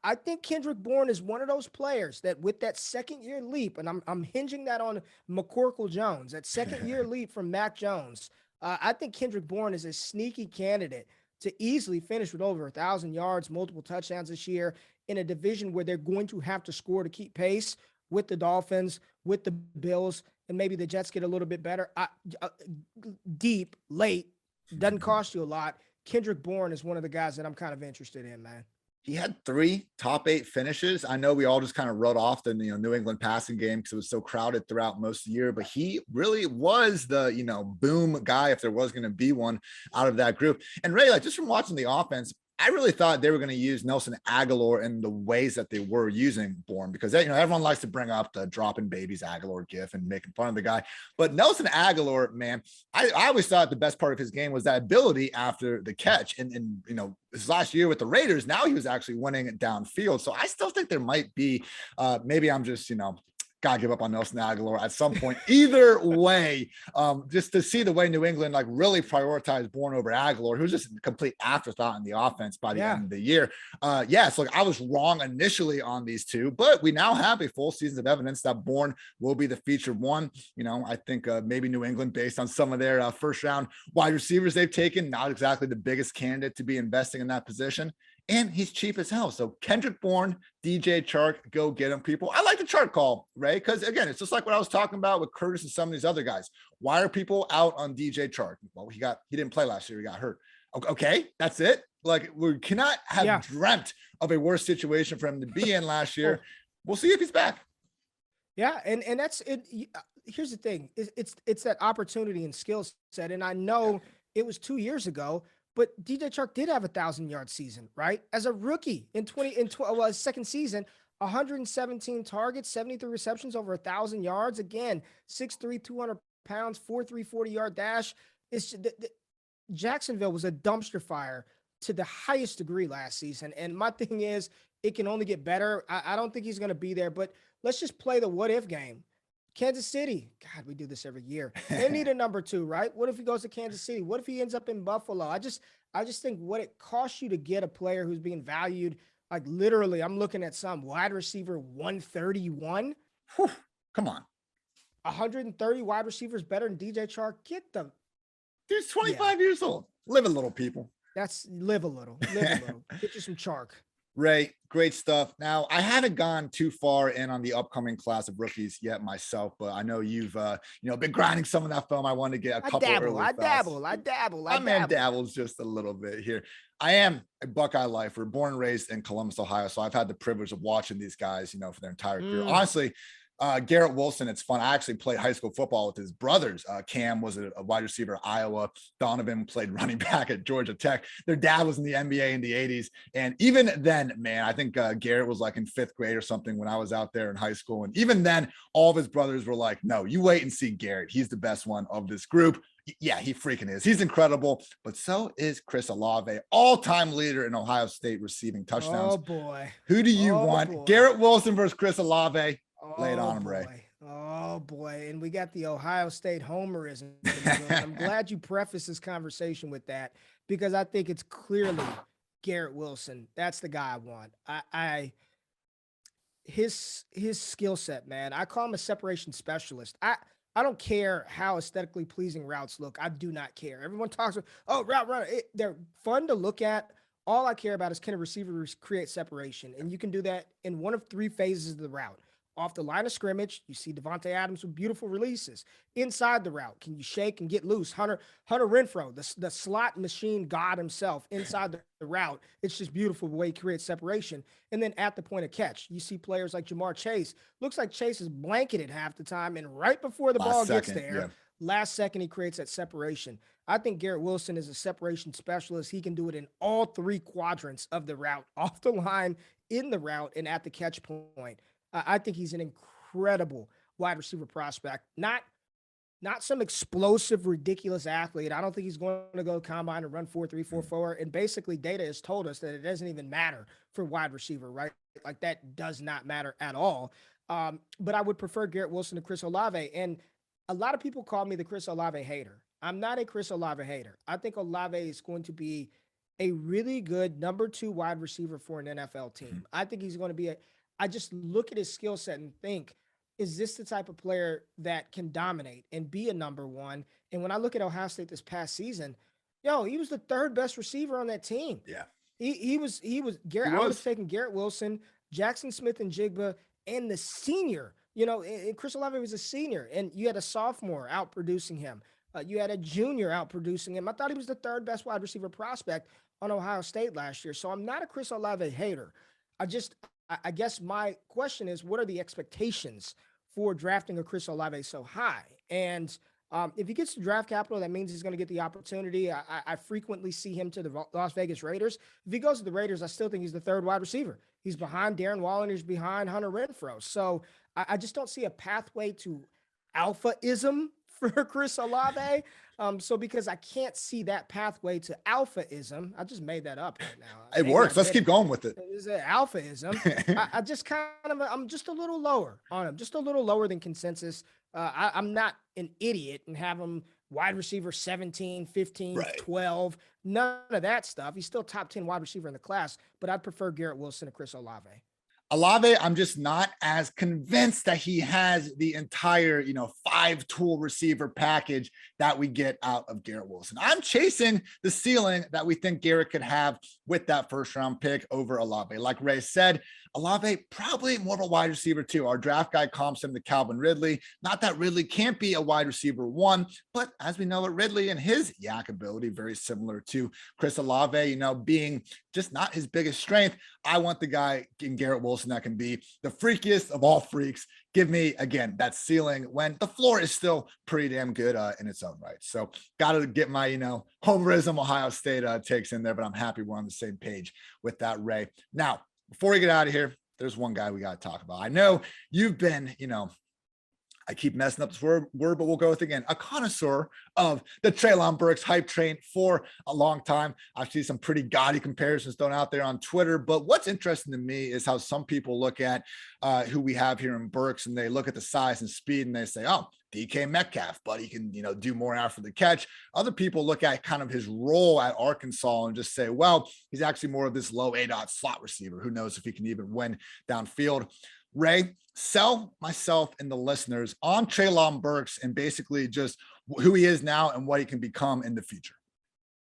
I think Kendrick Bourne is one of those players that with that second-year leap, and I'm hinging that on McCorkle Jones, that second-year leap from Mac Jones, I think Kendrick Bourne is a sneaky candidate to easily finish with over 1,000 yards, multiple touchdowns this year in a division where they're going to have to score to keep pace with the Dolphins, with the Bills, and maybe the Jets get a little bit better. Deep, late, doesn't cost you a lot. Kendrick Bourne is one of the guys that I'm kind of interested in, man. He had 3 top 8 finishes. I know we all just kind of wrote off the New England passing game because it was so crowded throughout most of the year, but he really was the boom guy if there was going to be one out of that group. And Ray, just from watching the offense, I really thought they were going to use Nelson Aguilar in the ways that they were using Bourne, because everyone likes to bring up the dropping babies Aguilar gif and making fun of the guy. But Nelson Aguilar, man, I always thought the best part of his game was that ability after the catch. And this last year with the Raiders, now he was actually winning it downfield. So I still think there might be, maybe I'm just, gotta give up on Nelson Aguilar at some point. Either way, just to see the way New England really prioritized Bourne over Aguilar, who's just a complete afterthought in the offense by the end of the year. So I was wrong initially on these two, but we now have a full season of evidence that Bourne will be the featured one. I think maybe New England, based on some of their first round wide receivers they've taken, not exactly the biggest candidate to be investing in that position. And he's cheap as hell. So Kendrick Bourne, DJ Chark, go get him, people. I like the Chark call, Ray, because again, it's just like what I was talking about with Curtis and some of these other guys. Why are people out on DJ Chark? Well, he didn't play last year. He got hurt. Okay, that's it. We cannot have dreamt of a worse situation for him to be in last year. We'll see if he's back. Yeah, and that's it. Here's the thing: it's that opportunity and skill set. And I know it was 2 years ago. But DJ Chark did have 1,000-yard season, right? As a rookie in his second season, 117 targets, 73 receptions, over 1,000 yards. Again, 6'3", 200 pounds, 4'3", 40-yard dash. Jacksonville was a dumpster fire to the highest degree last season. And my thing is, it can only get better. I don't think he's going to be there, but let's just play the what-if game. Kansas City. God, we do this every year. They need a number 2, right? What if he goes to Kansas City? What if he ends up in Buffalo? I just think what it costs you to get a player who's being valued, literally, I'm looking at some wide receiver 131. Whew, come on. 130 wide receivers better than DJ Chark. Dude's 25 years old. Live a little, people. Live a little. Get you some Chark. Ray, great stuff. Now, I haven't gone too far in on the upcoming class of rookies yet myself, but I know you've, been grinding some of that film. I want to get a couple early thoughts. I dabble. My man dabbles just a little bit here. I am a Buckeye lifer, born and raised in Columbus, Ohio, so I've had the privilege of watching these guys, for their entire career. Honestly, Garrett Wilson, it's fun. I actually played high school football with his brothers. Cam was a wide receiver at Iowa. Donovan played running back at Georgia Tech. Their dad was in the NBA in the 80s. And even then, man, I think Garrett was like in 5th grade or something when I was out there in high school. And even then, all of his brothers were like, no, you wait and see Garrett. He's the best one of this group. Yeah, he freaking is. He's incredible. But so is Chris Olave, all-time leader in Ohio State receiving touchdowns. Oh, boy. Who do you want? Boy. Garrett Wilson versus Chris Olave. Lay it on him, Ray. Oh, boy. And we got the Ohio State homerism. I'm glad you prefaced this conversation with that, because I think it's clearly Garrett Wilson. That's the guy I want. His skill set, man. I call him a separation specialist. I don't care how aesthetically pleasing routes look. I do not care. Everyone talks about, route runner. They're fun to look at. All I care about is, can a receiver create separation? And you can do that in one of 3 phases of the route. Off the line of scrimmage, you see Davante Adams with beautiful releases. Inside the route, can you shake and get loose? Hunter Renfrow, the slot machine god himself, inside the route. It's just beautiful the way he creates separation. And then at the point of catch, you see players like Jamar Chase. Looks like Chase is blanketed half the time, and right before the ball gets there, last second he creates that separation. I think Garrett Wilson is a separation specialist. He can do it in all 3 quadrants of the route, off the line, in the route, and at the catch point. I think he's an incredible wide receiver prospect. Not some explosive, ridiculous athlete. I don't think he's going to go combine and run 4.3, 4.4. And basically, data has told us that it doesn't even matter for wide receiver, right? Like, that does not matter at all. But I would prefer Garrett Wilson to Chris Olave. And a lot of people call me the Chris Olave hater. I'm not a Chris Olave hater. I think Olave is going to be a really good number 2 wide receiver for an NFL team. I think he's going to be I just look at his skill set and think, is this the type of player that can dominate and be a number 1? And when I look at Ohio State this past season, he was the 3rd best receiver on that team. Yeah. He was Garrett. I was taking Garrett Wilson, Jackson Smith-Njigba, and the senior. And Chris Olave was a senior, and you had a sophomore out producing him. You had a junior out producing him. I thought he was the 3rd best wide receiver prospect on Ohio State last year. So I'm not a Chris Olave hater. I guess my question is, what are the expectations for drafting a Chris Olave so high? And if he gets to draft capital, that means he's going to get the opportunity. I frequently see him to the Las Vegas Raiders. If he goes to the Raiders, I still think he's the 3rd wide receiver. He's behind Darren Waller and he's behind Hunter Renfrow. So I just don't see a pathway to alphaism for Chris Olave. Because I can't see that pathway to alphaism. I just made that up right now. It works. Let's keep going with it. Is it alphaism? I just I'm just a little lower on him, just a little lower than consensus. I'm not an idiot and have him wide receiver 17, 15, 12, none of that stuff. He's still top 10 wide receiver in the class, but I'd prefer Garrett Wilson to Chris Olave. Olave, I'm just not as convinced that he has the entire, 5-tool receiver package that we get out of Garrett Wilson. I'm chasing the ceiling that we think Garrett could have with that 1st-round pick over Olave. Like Ray said, Olave probably more of a wide receiver too. Our draft guy comps him to Calvin Ridley. Not that Ridley can't be a wide receiver 1, but as we know, Ridley and his yak ability, very similar to Chris Olave, being just not his biggest strength. I want the guy in Garrett Wilson that can be the freakiest of all freaks. Give me, again, that ceiling when the floor is still pretty damn good in its own right. So got to get my, homerism Ohio State takes in there, but I'm happy we're on the same page with that, Ray. Now, before we get out of here, there's one guy we got to talk about. I know you've been, I keep messing up this word, but we'll go with it again, a connoisseur of the Treylon Burks hype train for a long time. I see some pretty gaudy comparisons thrown out there on Twitter, but what's interesting to me is how some people look at who we have here in Burks, and they look at the size and speed and they say, oh, DK Metcalf, but he can, do more after the catch. Other people look at kind of his role at Arkansas and just say, well, he's actually more of this low A-dot slot receiver. Who knows if he can even win downfield. Ray, sell myself and the listeners on Treylon Burks and basically just who he is now and what he can become in the future.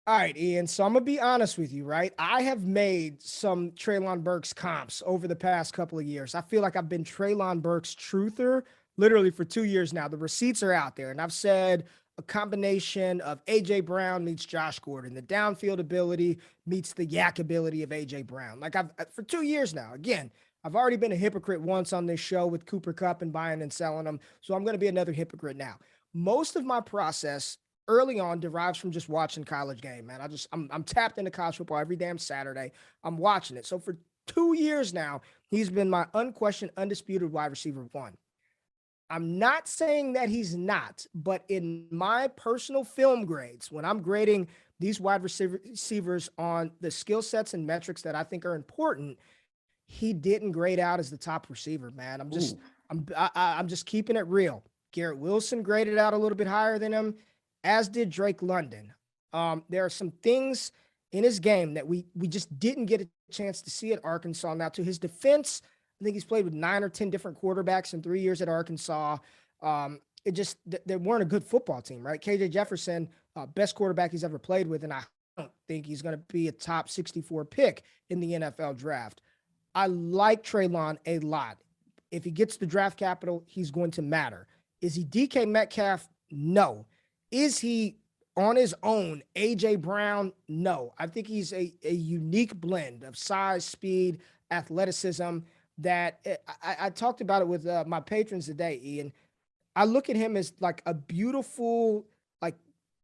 All right, Ian. So I'm going to be honest with you, right? I have made some Treylon Burks comps over the past couple of years. I feel like I've been Treylon Burks truther literally for 2 years now. The receipts are out there, and I've said a combination of A.J. Brown meets Josh Gordon. The downfield ability meets the yak ability of A.J. Brown. Like for 2 years now, again, I've already been a hypocrite once on this show with Cooper Kupp and buying and selling them. So I'm going to be another hypocrite now. Most of my process early on derives from just watching college game, man. I'm tapped into college football every damn Saturday. I'm watching it. So for 2 years now, he's been my unquestioned, undisputed wide receiver one. I'm not saying that he's not, but in my personal film grades, when I'm grading these wide receivers on the skill sets and metrics that I think are important, he didn't grade out as the top receiver, man. I'm just keeping it real. Garrett Wilson graded out a little bit higher than him, as did Drake London. There are some things in his game that we just didn't get a chance to see at Arkansas. Now, to his defense, I think he's played with 9 or 10 different quarterbacks in 3 years at Arkansas. They weren't a good football team, right? KJ Jefferson, best quarterback he's ever played with, and I don't think he's going to be a top 64 pick in the NFL draft. I like Treylon a lot. If he gets the draft capital, he's going to matter. Is he DK Metcalf? No. Is he on his own A.J. Brown? No. I think he's a unique blend of size, speed, athleticism that I talked about it with my patrons today, Ian. I look at him as like a beautiful, like,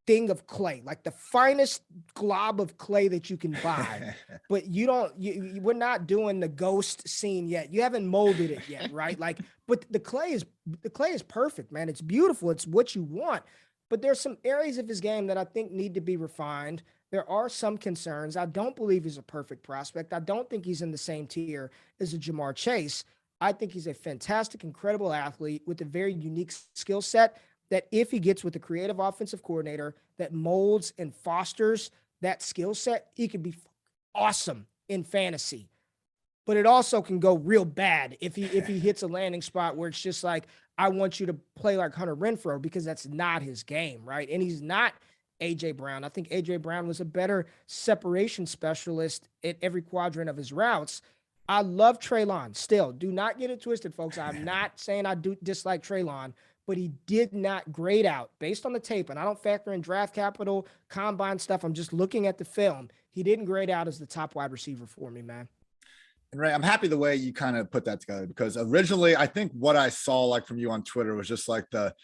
thing of clay, like the finest glob of clay that you can buy. But we're not doing the ghost scene yet. You haven't molded it yet, right? Like, but the clay is perfect, man. It's beautiful. It's what you want. But there's some areas of his game that I think need to be refined. There are some concerns. I don't believe he's a perfect prospect. I don't think he's in the same tier as a Jamar Chase. I think he's a fantastic, incredible athlete with a very unique skill set that if he gets with a creative offensive coordinator that molds and fosters that skill set, he could be awesome in fantasy. But it also can go real bad if he hits a landing spot where it's just like, I want you to play like Hunter Renfrow, because that's not his game, right? And he's not A.J. Brown. I think A.J. Brown was a better separation specialist at every quadrant of his routes. I love Treylon still. Do not get it twisted, folks. I'm not saying I do dislike Treylon, but he did not grade out based on the tape. And I don't factor in draft capital, combine stuff. I'm just looking at the film. He didn't grade out as the top wide receiver for me, man. And Ray, I'm happy the way you kind of put that together, because originally I think what I saw like from you on Twitter was just like the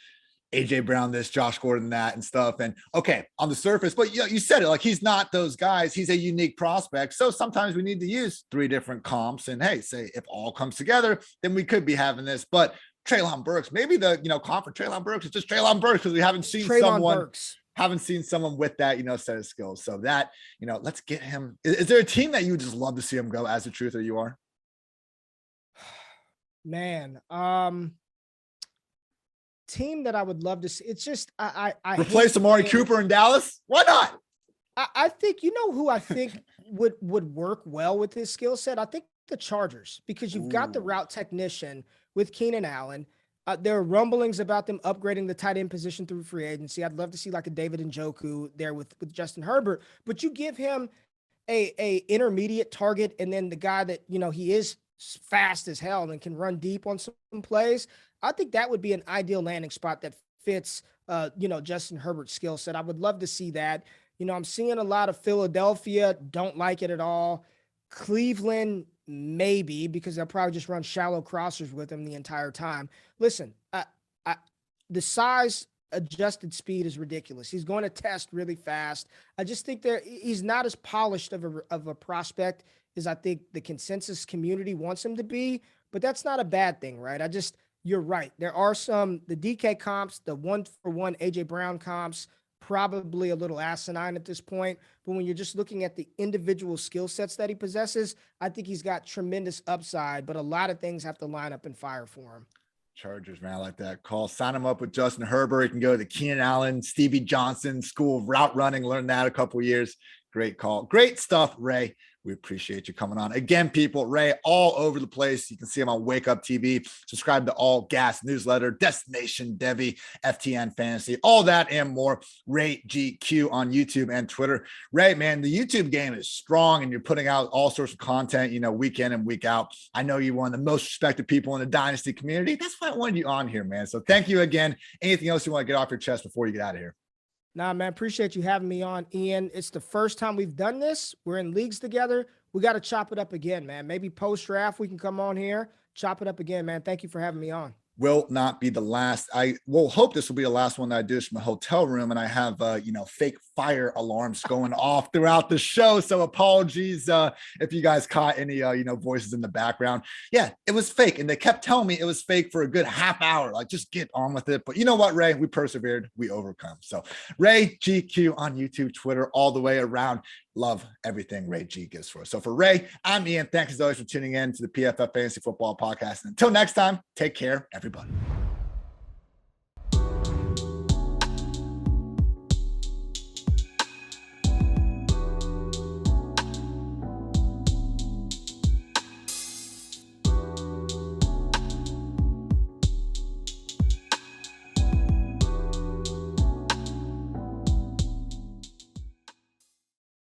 AJ Brown this, Josh Gordon that and stuff. And okay, on the surface, but you said it, like he's not those guys. He's a unique prospect. So sometimes we need to use 3 different comps. And hey, say if all comes together, then we could be having this. But Treylon Burks, maybe the comp for Treylon Burks is just Treylon Burks, because we haven't seen someone with that set of skills. So that let's get him. Is there a team that you would just love to see him go as the truth, or you are? Man, team that I would love to see. It's just I replace Amari Cooper in Dallas. Why not? I think who I think would work well with his skill set. I think the Chargers, because you've got the route technician with Keenan Allen. There are rumblings about them upgrading the tight end position through free agency. I'd love to see like a David Njoku there with Justin Herbert, but you give him a intermediate target, and then the guy that he is fast as hell and can run deep on some plays. I think that would be an ideal landing spot that fits Justin Herbert's skill set. I would love to see that. I'm seeing a lot of Philadelphia, don't like it at all. Cleveland, maybe, because they'll probably just run shallow crossers with him the entire time. Listen, the size adjusted speed is ridiculous. He's going to test really fast. I just think he's not as polished of a prospect as I think the consensus community wants him to be, but that's not a bad thing, right? You're right. There are the DK comps, the 1-for-1 AJ Brown comps, probably a little asinine at this point. But when you're just looking at the individual skill sets that he possesses, I think he's got tremendous upside, but a lot of things have to line up and fire for him. Chargers, man, I like that call. Sign him up with Justin Herbert. He can go to the Keenan Allen, Stevie Johnson School of Route Running. Learned that a couple of years. Great call. Great stuff, Ray. We appreciate you coming on. Again, people, Ray, all over the place. You can see him on Wake Up TV. Subscribe to All Gas newsletter, Destination Devy, FTN Fantasy, all that and more. Ray GQ on YouTube and Twitter. Ray, man, the YouTube game is strong, and you're putting out all sorts of content, week in and week out. I know you're one of the most respected people in the Dynasty community. That's why I wanted you on here, man. So thank you again. Anything else you want to get off your chest before you get out of here? Nah, man, appreciate you having me on, Ian. It's the first time we've done this. We're in leagues together. we got to chop it up again, man. Maybe post-draft we can come on here, chop it up again, man. Thank you for having me on. Will not be the last. I will hope this will be the last one that I do from a hotel room, and I have fake fire alarms going off throughout the show. So apologies if you guys caught any voices in the background. Yeah, it was fake, and they kept telling me it was fake for a good half hour. Like, just get on with it. But you know what, Ray? We persevered. We overcome. So Ray GQ on YouTube, Twitter, all the way around. Love everything Ray G gives for us. So for Ray, I'm Ian. Thanks as always for tuning in to the PFF Fantasy Football Podcast. And until next time, take care, everybody.